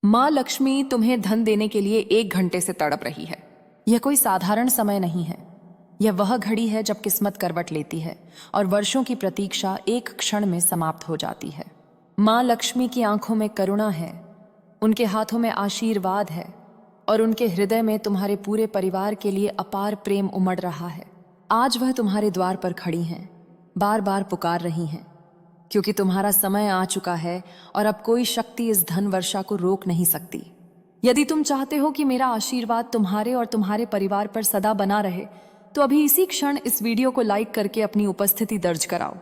माँ लक्ष्मी तुम्हें धन देने के लिए 1 घंटे से तड़प रही है। यह कोई साधारण समय नहीं है। यह वह घड़ी है जब किस्मत करवट लेती है और वर्षों की प्रतीक्षा एक क्षण में समाप्त हो जाती है। माँ लक्ष्मी की आंखों में करुणा है, उनके हाथों में आशीर्वाद है और उनके हृदय में तुम्हारे पूरे परिवार के लिए अपार प्रेम उमड़ रहा है। आज वह तुम्हारे द्वार पर खड़ी हैं, बार बार पुकार रही हैं, क्योंकि तुम्हारा समय आ चुका है और अब कोई शक्ति इस धन वर्षा को रोक नहीं सकती। यदि तुम चाहते हो कि मेरा आशीर्वाद तुम्हारे और तुम्हारे परिवार पर सदा बना रहे, तो अभी इसी क्षण इस वीडियो को लाइक करके अपनी उपस्थिति दर्ज कराओ।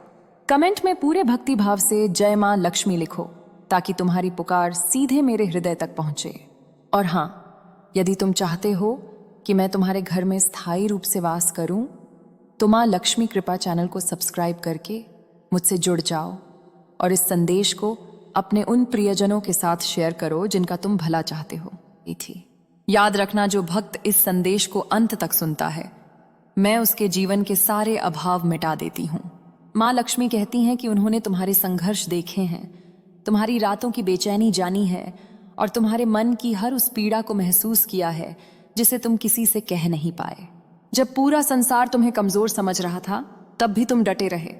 कमेंट में पूरे भक्ति भाव से जय मां लक्ष्मी लिखो, ताकि तुम्हारी पुकार सीधे मेरे हृदय तक पहुंचे। और हाँ, यदि तुम चाहते हो कि मैं तुम्हारे घर में स्थायी रूप से वास करूं, तो मां लक्ष्मी कृपा चैनल को सब्सक्राइब करके मुझसे जुड़ जाओ और इस संदेश को अपने उन प्रियजनों के साथ शेयर करो जिनका तुम भला चाहते हो। याद रखना, जो भक्त इस संदेश को अंत तक सुनता है, मैं उसके जीवन के सारे अभाव मिटा देती हूँ। माँ लक्ष्मी कहती हैं कि उन्होंने तुम्हारे संघर्ष देखे हैं, तुम्हारी रातों की बेचैनी जानी है और तुम्हारे मन की हर उस पीड़ा को महसूस किया है जिसे तुम किसी से कह नहीं पाए। जब पूरा संसार तुम्हें कमजोर समझ रहा था, तब भी तुम डटे रहे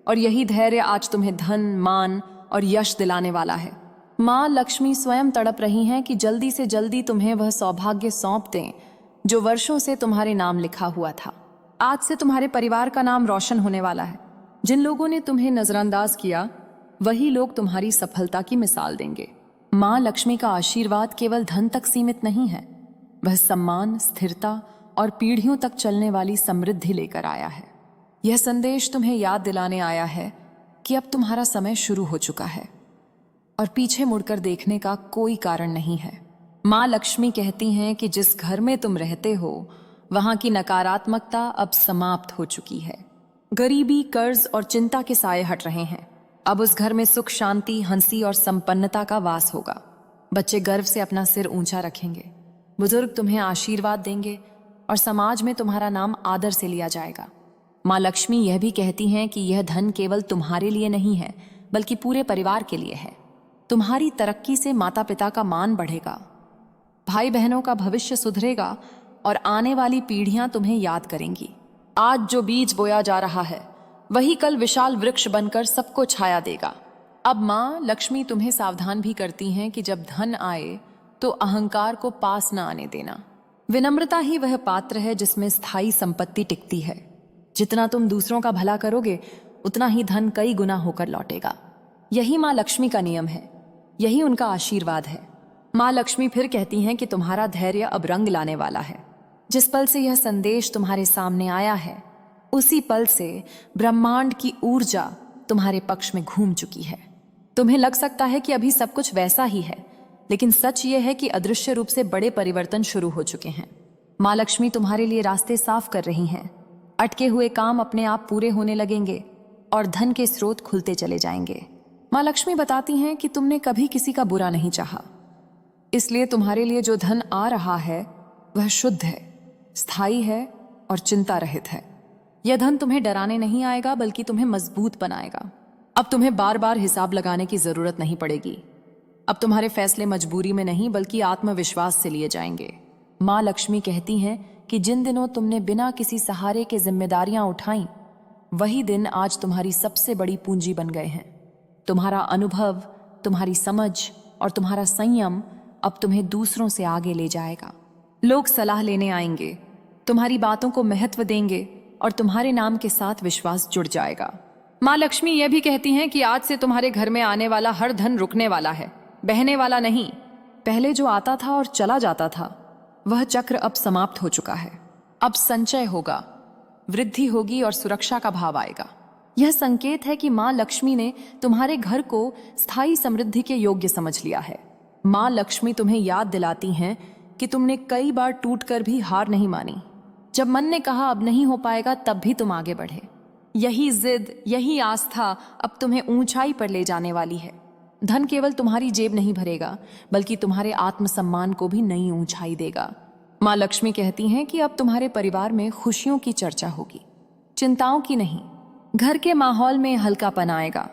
और यही धैर्य आज तुम्हें धन, मान और यश दिलाने वाला है। माँ लक्ष्मी स्वयं तड़प रही हैं कि जल्दी से जल्दी तुम्हें वह सौभाग्य सौंप दें जो वर्षों से तुम्हारे नाम लिखा हुआ था। आज से तुम्हारे परिवार का नाम रोशन होने वाला है। जिन लोगों ने तुम्हें नजरअंदाज किया, वही लोग तुम्हारी सफलता की मिसाल देंगे। माँ लक्ष्मी का आशीर्वाद केवल धन तक सीमित नहीं है, वह सम्मान, स्थिरता और पीढ़ियों तक चलने वाली समृद्धि लेकर आया है। यह संदेश तुम्हें याद दिलाने आया है कि अब तुम्हारा समय शुरू हो चुका है और पीछे मुड़कर देखने का कोई कारण नहीं है। माँ लक्ष्मी कहती हैं कि जिस घर में तुम रहते हो, वहां की नकारात्मकता अब समाप्त हो चुकी है। गरीबी, कर्ज और चिंता के साए हट रहे हैं। अब उस घर में सुख, शांति, हंसी और संपन्नता का वास होगा। बच्चे गर्व से अपना सिर ऊंचा रखेंगे, बुजुर्ग तुम्हें आशीर्वाद देंगे और समाज में तुम्हारा नाम आदर से लिया जाएगा। माँ लक्ष्मी यह भी कहती हैं कि यह धन केवल तुम्हारे लिए नहीं है, बल्कि पूरे परिवार के लिए है। तुम्हारी तरक्की से माता पिता का मान बढ़ेगा, भाई बहनों का भविष्य सुधरेगा और आने वाली पीढ़ियां तुम्हें याद करेंगी। आज जो बीज बोया जा रहा है, वही कल विशाल वृक्ष बनकर सबको छाया देगा। अब माँ लक्ष्मी तुम्हें सावधान भी करती हैं कि जब धन आए तो अहंकार को पास न आने देना। विनम्रता ही वह पात्र है जिसमें स्थायी संपत्ति टिकती है। जितना तुम दूसरों का भला करोगे, उतना ही धन कई गुना होकर लौटेगा। यही माँ लक्ष्मी का नियम है, यही उनका आशीर्वाद है। माँ लक्ष्मी फिर कहती हैं कि तुम्हारा धैर्य अब रंग लाने वाला है। जिस पल से यह संदेश तुम्हारे सामने आया है, उसी पल से ब्रह्मांड की ऊर्जा तुम्हारे पक्ष में घूम चुकी है। तुम्हें लग सकता है कि अभी सब कुछ वैसा ही है, लेकिन सच ये है कि अदृश्य रूप से बड़े परिवर्तन शुरू हो चुके हैं। माँ लक्ष्मी तुम्हारे लिए रास्ते साफ कर रही हैं। अटके हुए काम अपने आप पूरे होने लगेंगे और धन के स्रोत खुलते चले जाएंगे। माँ लक्ष्मी बताती हैं कि तुमने कभी किसी का बुरा नहीं चाहा, इसलिए तुम्हारे लिए जो धन आ रहा है वह शुद्ध है, स्थायी है और चिंता रहित है। यह धन तुम्हें डराने नहीं आएगा, बल्कि तुम्हें मजबूत बनाएगा। अब तुम्हें बार बार हिसाब लगाने की जरूरत नहीं पड़ेगी। अब तुम्हारे फैसले मजबूरी में नहीं, बल्कि आत्मविश्वास से लिए जाएंगे। माँ लक्ष्मी कहती हैं कि जिन दिनों तुमने बिना किसी सहारे के जिम्मेदारियां उठाई, वही दिन आज तुम्हारी सबसे बड़ी पूंजी बन गए हैं। तुम्हारा अनुभव, तुम्हारी समझ और तुम्हारा संयम अब तुम्हें दूसरों से आगे ले जाएगा। लोग सलाह लेने आएंगे, तुम्हारी बातों को महत्व देंगे और तुम्हारे नाम के साथ विश्वास जुड़ जाएगा। माँ लक्ष्मी यह भी कहती हैं कि आज से तुम्हारे घर में आने वाला हर धन रुकने वाला है, बहने वाला नहीं। पहले जो आता था और चला जाता था, वह चक्र अब समाप्त हो चुका है। अब संचय होगा, वृद्धि होगी और सुरक्षा का भाव आएगा। यह संकेत है कि माँ लक्ष्मी ने तुम्हारे घर को स्थायी समृद्धि के योग्य समझ लिया है। माँ लक्ष्मी तुम्हें याद दिलाती हैं कि तुमने कई बार टूटकर भी हार नहीं मानी। जब मन ने कहा अब नहीं हो पाएगा, तब भी तुम आगे बढ़े। यही जिद, यही आस्था अब तुम्हें ऊंचाई पर ले जाने वाली है। धन केवल तुम्हारी जेब नहीं भरेगा, बल्कि तुम्हारे आत्मसम्मान को भी नई ऊंचाई देगा। माँ लक्ष्मी कहती हैं कि अब तुम्हारे परिवार में खुशियों की चर्चा होगी, चिंताओं की नहीं। घर के माहौल में हल्कापन आएगा,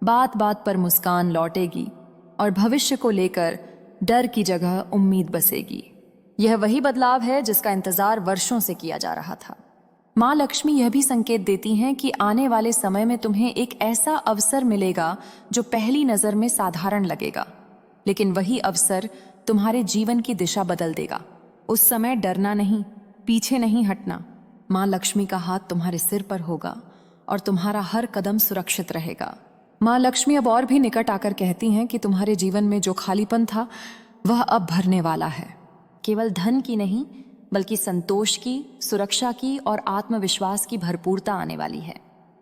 बात बात पर मुस्कान लौटेगी और भविष्य को लेकर डर की जगह उम्मीद बसेगी। यह वही बदलाव है जिसका इंतजार वर्षों से किया जा रहा था। माँ लक्ष्मी यह भी संकेत देती हैं कि आने वाले समय में तुम्हें एक ऐसा अवसर मिलेगा जो पहली नजर में साधारण लगेगा, लेकिन वही अवसर तुम्हारे जीवन की दिशा बदल देगा। उस समय डरना नहीं, पीछे नहीं हटना। माँ लक्ष्मी का हाथ तुम्हारे सिर पर होगा और तुम्हारा हर कदम सुरक्षित रहेगा। माँ लक्ष्मी अब और भी निकट आकर कहती हैं कि तुम्हारे जीवन में जो खालीपन था वह अब भरने वाला है। केवल धन की नहीं, बल्कि संतोष की, सुरक्षा की और आत्मविश्वास की भरपूरता आने वाली है।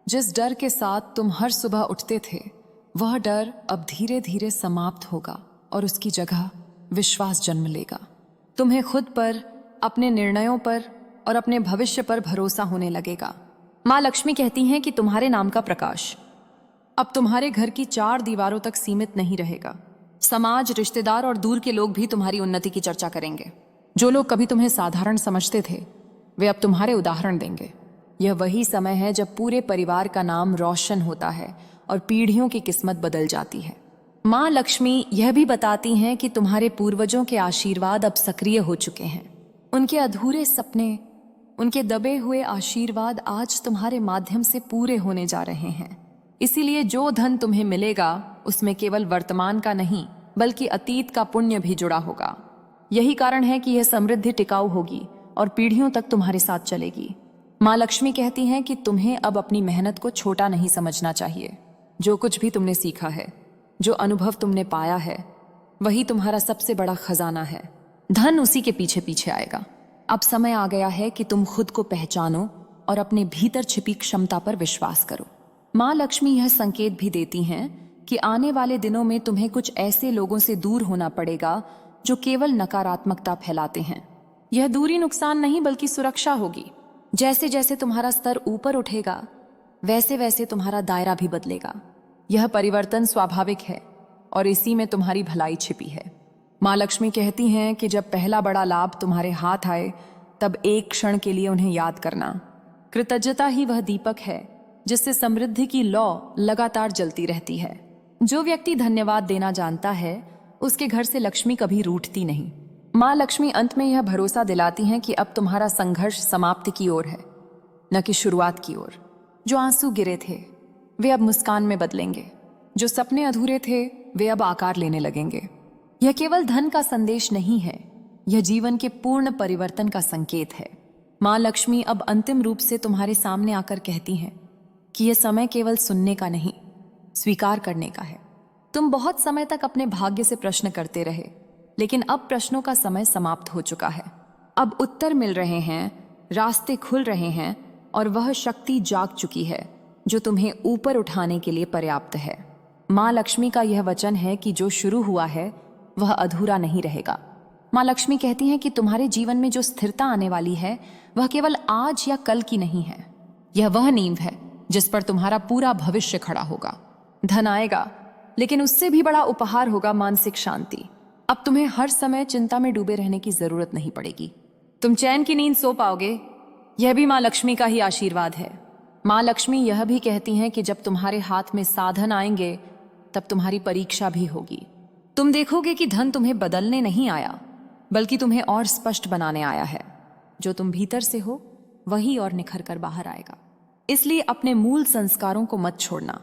जिस डर के साथ तुम हर सुबह उठते थे, वह डर अब धीरे धीरे समाप्त होगा और उसकी जगह विश्वास जन्म लेगा। तुम्हें खुद पर, अपने निर्णयों पर और अपने भविष्य पर भरोसा होने लगेगा। माँ लक्ष्मी कहती हैं कि तुम्हारे नाम का प्रकाश अब तुम्हारे घर की 4 दीवारों तक सीमित नहीं रहेगा। समाज, रिश्तेदार और दूर के लोग भी तुम्हारी उन्नति की चर्चा करेंगे। जो लोग कभी तुम्हें साधारण समझते थे, वे अब तुम्हारे उदाहरण देंगे। यह वही समय है जब पूरे परिवार का नाम रोशन होता है और पीढ़ियों की किस्मत बदल जाती है। माँ लक्ष्मी यह भी बताती हैं कि तुम्हारे पूर्वजों के आशीर्वाद अब सक्रिय हो चुके हैं। उनके अधूरे सपने, उनके दबे हुए आशीर्वाद आज तुम्हारे माध्यम से पूरे होने जा रहे हैं। इसीलिए जो धन तुम्हें मिलेगा उसमें केवल वर्तमान का नहीं, बल्कि अतीत का पुण्य भी जुड़ा होगा। यही कारण है कि यह समृद्धि टिकाऊ होगी और पीढ़ियों तक तुम्हारे साथ चलेगी। माँ लक्ष्मी कहती हैं कि तुम्हें अब अपनी मेहनत को छोटा नहीं समझना चाहिए। जो कुछ भी तुमने सीखा है, जो अनुभव तुमने पाया है, वही तुम्हारा सबसे बड़ा खजाना है। धन उसी के पीछे पीछे आएगा। अब समय आ गया है कि तुम खुद को पहचानो और अपने भीतर छिपी क्षमता पर विश्वास करो। माँ लक्ष्मी यह संकेत भी देती हैं कि आने वाले दिनों में तुम्हें कुछ ऐसे लोगों से दूर होना पड़ेगा जो केवल नकारात्मकता फैलाते हैं। यह दूरी नुकसान नहीं, बल्कि सुरक्षा होगी। जैसे जैसे तुम्हारा स्तर ऊपर उठेगा, वैसे वैसे तुम्हारा दायरा भी बदलेगा। यह परिवर्तन स्वाभाविक है और इसी में तुम्हारी भलाई छिपी है। माँ लक्ष्मी कहती हैं कि जब पहला बड़ा लाभ तुम्हारे हाथ आए, तब एक क्षण के लिए उन्हें याद करना। कृतज्ञता ही वह दीपक है जिससे समृद्धि की लौ लगातार जलती रहती है। जो व्यक्ति धन्यवाद देना जानता है, उसके घर से लक्ष्मी कभी रूठती नहीं। माँ लक्ष्मी अंत में यह भरोसा दिलाती हैं कि अब तुम्हारा संघर्ष समाप्ति की ओर है, न कि शुरुआत की ओर। जो आंसू गिरे थे, वे अब मुस्कान में बदलेंगे। जो सपने अधूरे थे, वे अब आकार लेने लगेंगे। यह केवल धन का संदेश नहीं है, यह जीवन के पूर्ण परिवर्तन का संकेत है। माँ लक्ष्मी अब अंतिम रूप से तुम्हारे सामने आकर कहती हैं कि यह समय केवल सुनने का नहीं, स्वीकार करने का है। तुम बहुत समय तक अपने भाग्य से प्रश्न करते रहे, लेकिन अब प्रश्नों का समय समाप्त हो चुका है। अब उत्तर मिल रहे हैं, रास्ते खुल रहे हैं और वह शक्ति जाग चुकी है जो तुम्हें ऊपर उठाने के लिए पर्याप्त है। माँ लक्ष्मी का यह वचन है कि जो शुरू हुआ है वह अधूरा नहीं रहेगा। माँ लक्ष्मी कहती हैं कि तुम्हारे जीवन में जो स्थिरता आने वाली है, वह केवल आज या कल की नहीं है। यह वह नींव है जिस पर तुम्हारा पूरा भविष्य खड़ा होगा। धन आएगा, लेकिन उससे भी बड़ा उपहार होगा मानसिक शांति। अब तुम्हें हर समय चिंता में डूबे रहने की जरूरत नहीं पड़ेगी। तुम चैन की नींद सो पाओगे। यह भी माँ लक्ष्मी का ही आशीर्वाद है। माँ लक्ष्मी यह भी कहती हैं कि जब तुम्हारे हाथ में साधन आएंगे, तब तुम्हारी परीक्षा भी होगी। तुम देखोगे कि धन तुम्हें बदलने नहीं आया, बल्कि तुम्हें और स्पष्ट बनाने आया है। जो तुम भीतर से हो, वही और निखर कर बाहर आएगा। इसलिए अपने मूल संस्कारों को मत छोड़ना,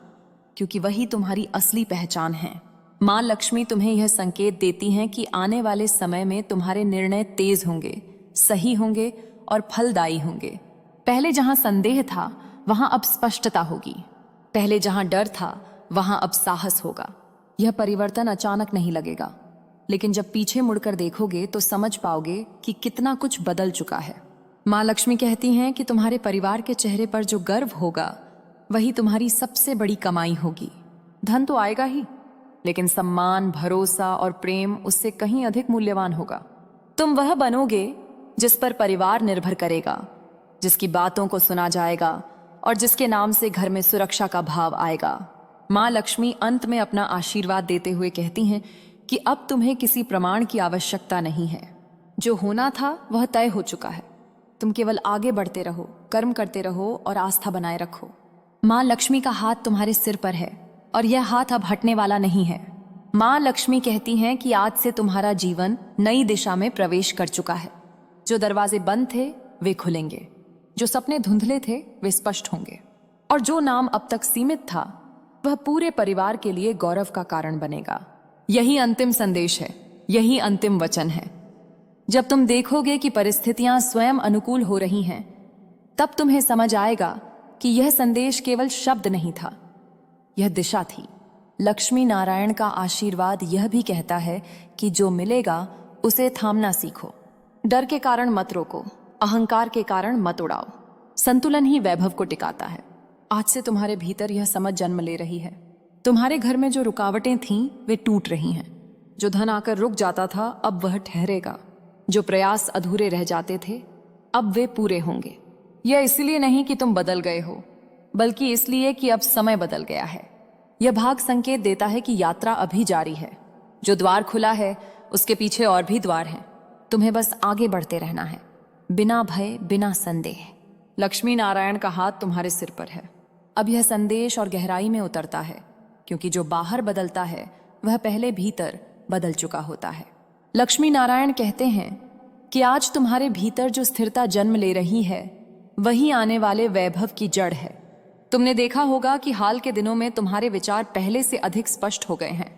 क्योंकि वही तुम्हारी असली पहचान है। माँ लक्ष्मी तुम्हें यह संकेत देती हैं कि आने वाले समय में तुम्हारे निर्णय तेज होंगे, सही होंगे और फलदायी होंगे। पहले जहां संदेह था, वहां अब स्पष्टता होगी। पहले जहां डर था, वहां अब साहस होगा। यह परिवर्तन अचानक नहीं लगेगा, लेकिन जब पीछे मुड़कर देखोगे तो समझ पाओगे कि कितना कुछ बदल चुका है। माँ लक्ष्मी कहती हैं कि तुम्हारे परिवार के चेहरे पर जो गर्व होगा, वही तुम्हारी सबसे बड़ी कमाई होगी। धन तो आएगा ही, लेकिन सम्मान, भरोसा और प्रेम उससे कहीं अधिक मूल्यवान होगा। तुम वह बनोगे जिस पर परिवार निर्भर करेगा, जिसकी बातों को सुना जाएगा और जिसके नाम से घर में सुरक्षा का भाव आएगा। माँ लक्ष्मी अंत में अपना आशीर्वाद देते हुए कहती हैं कि अब तुम्हें किसी प्रमाण की आवश्यकता नहीं है। जो होना था वह तय हो चुका है। तुम केवल आगे बढ़ते रहो, कर्म करते रहो और आस्था बनाए रखो। माँ लक्ष्मी का हाथ तुम्हारे सिर पर है और यह हाथ अब हटने वाला नहीं है। माँ लक्ष्मी कहती हैं कि आज से तुम्हारा जीवन नई दिशा में प्रवेश कर चुका है। जो दरवाजे बंद थे वे खुलेंगे, जो सपने धुंधले थे वे स्पष्ट होंगे, और जो नाम अब तक सीमित था वह पूरे परिवार के लिए गौरव का कारण बनेगा। यही अंतिम संदेश है, यही अंतिम वचन है। जब तुम देखोगे कि परिस्थितियां स्वयं अनुकूल हो रही हैं, तब तुम्हें समझ आएगा कि यह संदेश केवल शब्द नहीं था, यह दिशा थी। लक्ष्मी नारायण का आशीर्वाद यह भी कहता है कि जो मिलेगा उसे थामना सीखो। डर के कारण मत रोको, अहंकार के कारण मत उड़ाओ। संतुलन ही वैभव को टिकाता है। आज से तुम्हारे भीतर यह समझ जन्म ले रही है। तुम्हारे घर में जो रुकावटें थीं वे टूट रही हैं। जो धन आकर रुक जाता था अब वह ठहरेगा। जो प्रयास अधूरे रह जाते थे अब वे पूरे होंगे। यह इसलिए नहीं कि तुम बदल गए हो, बल्कि इसलिए कि अब समय बदल गया है। यह भाग संकेत देता है कि यात्रा अभी जारी है। जो द्वार खुला है उसके पीछे और भी द्वार हैं। तुम्हें बस आगे बढ़ते रहना है, बिना भय, बिना संदेह। लक्ष्मी नारायण का हाथ तुम्हारे सिर पर है। अब यह संदेश और गहराई में उतरता है, क्योंकि जो बाहर बदलता है वह पहले भीतर बदल चुका होता है। लक्ष्मी नारायण कहते हैं कि आज तुम्हारे भीतर जो स्थिरता जन्म ले रही है वही आने वाले वैभव की जड़ है। तुमने देखा होगा कि हाल के दिनों में तुम्हारे विचार पहले से अधिक स्पष्ट हो गए हैं।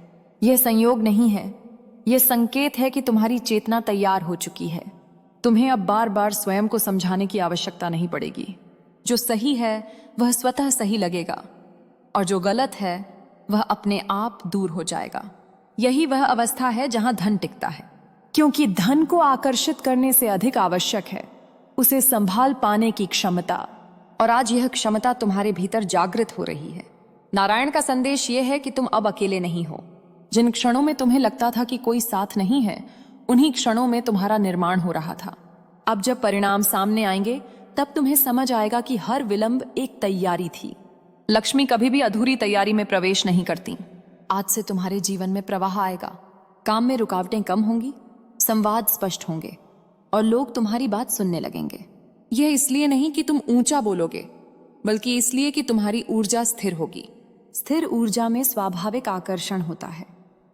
यह संयोग नहीं है, यह संकेत है कि तुम्हारी चेतना तैयार हो चुकी है। तुम्हें अब बार बार स्वयं को समझाने की आवश्यकता नहीं पड़ेगी। जो सही है वह स्वतः सही लगेगा, और जो गलत है वह अपने आप दूर हो जाएगा। यही वह अवस्था है जहां धन टिकता है, क्योंकि धन को आकर्षित करने से अधिक आवश्यक है उसे संभाल पाने की क्षमता। और आज यह क्षमता तुम्हारे भीतर जागृत हो रही है। नारायण का संदेश यह है कि तुम अब अकेले नहीं हो। जिन क्षणों में तुम्हें लगता था कि कोई साथ नहीं है, उन्हीं क्षणों में तुम्हारा निर्माण हो रहा था। अब जब परिणाम सामने आएंगे तब तुम्हें समझ आएगा कि हर विलंब एक तैयारी थी। लक्ष्मी कभी भी अधूरी तैयारी में प्रवेश नहीं करती। आज से तुम्हारे जीवन में प्रवाह आएगा। काम में रुकावटें कम होंगी, संवाद स्पष्ट होंगे, और लोग तुम्हारी बात सुनने लगेंगे। यह इसलिए नहीं कि तुम ऊंचा बोलोगे, बल्कि इसलिए कि तुम्हारी ऊर्जा स्थिर होगी। स्थिर ऊर्जा में स्वाभाविक आकर्षण होता है।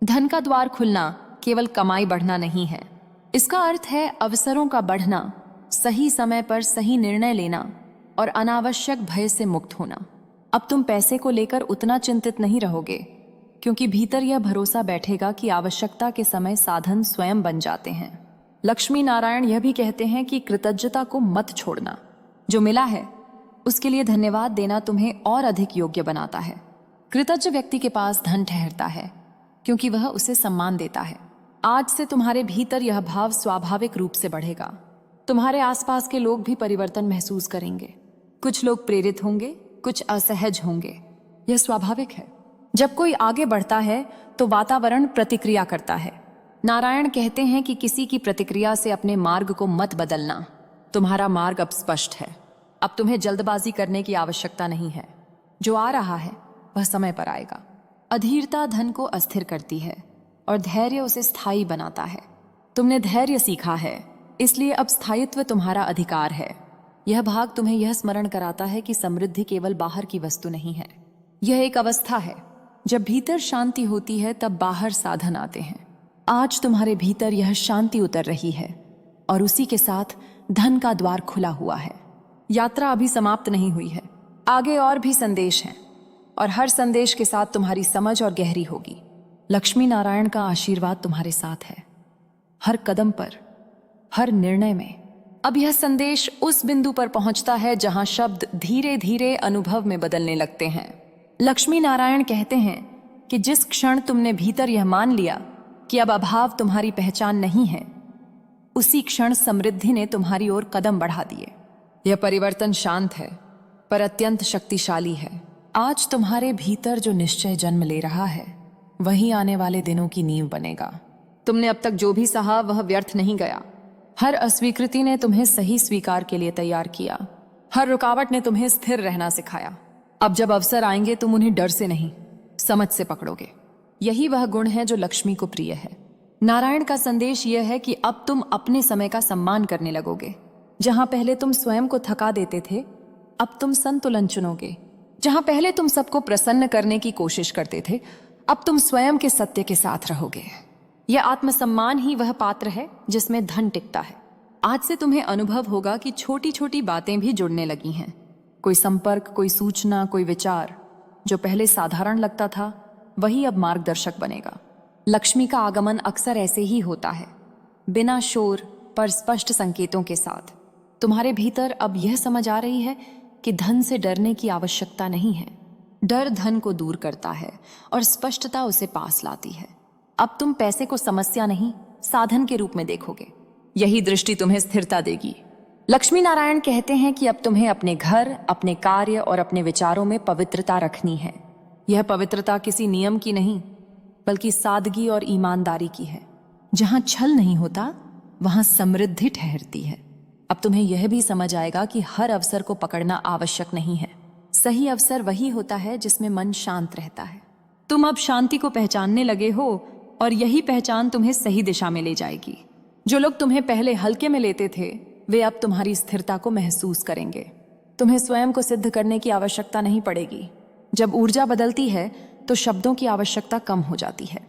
धन का द्वार खुलना केवल कमाई बढ़ना नहीं है, इसका अर्थ है अवसरों का बढ़ना, सही समय पर सही निर्णय लेना और अनावश्यक भय से मुक्त होना। अब तुम पैसे को लेकर उतना चिंतित नहीं रहोगे, क्योंकि भीतर यह भरोसा बैठेगा कि आवश्यकता के समय साधन स्वयं बन जाते हैं। लक्ष्मी नारायण यह भी कहते हैं कि कृतज्ञता को मत छोड़ना। जो मिला है उसके लिए धन्यवाद देना तुम्हें और अधिक योग्य बनाता है। कृतज्ञ व्यक्ति के पास धन ठहरता है, क्योंकि वह उसे सम्मान देता है। आज से तुम्हारे भीतर यह भाव स्वाभाविक रूप से बढ़ेगा। तुम्हारे आसपास के लोग भी परिवर्तन महसूस करेंगे। कुछ लोग प्रेरित होंगे, कुछ असहज होंगे। यह स्वाभाविक है। जब कोई आगे बढ़ता है तो वातावरण प्रतिक्रिया करता है। नारायण कहते हैं कि किसी की प्रतिक्रिया से अपने मार्ग को मत बदलना। तुम्हारा मार्ग अब स्पष्ट है। अब तुम्हें जल्दबाजी करने की आवश्यकता नहीं है। जो आ रहा है वह समय पर आएगा। अधीरता धन को अस्थिर करती है और धैर्य उसे स्थायी बनाता है। तुमने धैर्य सीखा है, इसलिए अब स्थायित्व तुम्हारा अधिकार है। यह भाग तुम्हें यह स्मरण कराता है कि समृद्धि केवल बाहर की वस्तु नहीं है। यह एक अवस्था है। जब भीतर शांति होती है तब बाहर साधन आते हैं। आज तुम्हारे भीतर यह शांति उतर रही है और उसी के साथ धन का द्वार खुला हुआ है। यात्रा अभी समाप्त नहीं हुई है। आगे और भी संदेश हैं, और हर संदेश के साथ तुम्हारी समझ और गहरी होगी। लक्ष्मी नारायण का आशीर्वाद तुम्हारे साथ है, हर कदम पर, हर निर्णय में। अब यह संदेश उस बिंदु पर पहुंचता है जहां शब्द धीरे धीरे अनुभव में बदलने लगते हैं। लक्ष्मी नारायण कहते हैं कि जिस क्षण तुमने भीतर यह मान लिया कि अब अभाव तुम्हारी पहचान नहीं है, उसी क्षण समृद्धि ने तुम्हारी ओर कदम बढ़ा दिए। यह परिवर्तन शांत है पर अत्यंत शक्तिशाली है। आज तुम्हारे भीतर जो निश्चय जन्म ले रहा है वही आने वाले दिनों की नींव बनेगा। तुमने अब तक जो भी सहा वह व्यर्थ नहीं गया। हर अस्वीकृति ने तुम्हें सही स्वीकार के लिए तैयार किया। हर रुकावट ने तुम्हें स्थिर रहना सिखाया। अब जब अवसर आएंगे तुम उन्हें डर से नहीं, समझ से पकड़ोगे। यही वह गुण है जो लक्ष्मी को प्रिय है। नारायण का संदेश यह है कि अब तुम अपने समय का सम्मान करने लगोगे। जहां पहले तुम स्वयं को थका देते थे, अब तुम संतुलन चुनोगे। जहां पहले तुम सबको प्रसन्न करने की कोशिश करते थे, अब तुम स्वयं के सत्य के साथ रहोगे। यह आत्मसम्मान ही वह पात्र है जिसमें धन टिकता है। आज से तुम्हें अनुभव होगा कि छोटी छोटी बातें भी जुड़ने लगी हैं। कोई संपर्क, कोई सूचना, कोई विचार जो पहले साधारण लगता था वही अब मार्गदर्शक बनेगा। लक्ष्मी का आगमन अक्सर ऐसे ही होता है, बिना शोर पर स्पष्ट संकेतों के साथ। तुम्हारे भीतर अब यह समझ आ रही है कि धन से डरने की आवश्यकता नहीं है। डर धन को दूर करता है और स्पष्टता उसे पास लाती है। अब तुम पैसे को समस्या नहीं, साधन के रूप में देखोगे। यही दृष्टि तुम्हें स्थिरता देगी। लक्ष्मी नारायण कहते हैं कि अब तुम्हें अपने घर, अपने कार्य और अपने विचारों में पवित्रता रखनी है। यह पवित्रता किसी नियम की नहीं, बल्कि सादगी और ईमानदारी की है। जहां छल नहीं होता वहां समृद्धि ठहरती है। अब तुम्हें यह भी समझ आएगा कि हर अवसर को पकड़ना आवश्यक नहीं है। सही अवसर वही होता है जिसमें मन शांत रहता है। तुम अब शांति को पहचानने लगे हो और यही पहचान तुम्हें सही दिशा में ले जाएगी। जो लोग तुम्हें पहले हल्के में लेते थे वे अब तुम्हारी स्थिरता को महसूस करेंगे। तुम्हें स्वयं को सिद्ध करने की आवश्यकता नहीं पड़ेगी। जब ऊर्जा बदलती है तो शब्दों की आवश्यकता कम हो जाती है।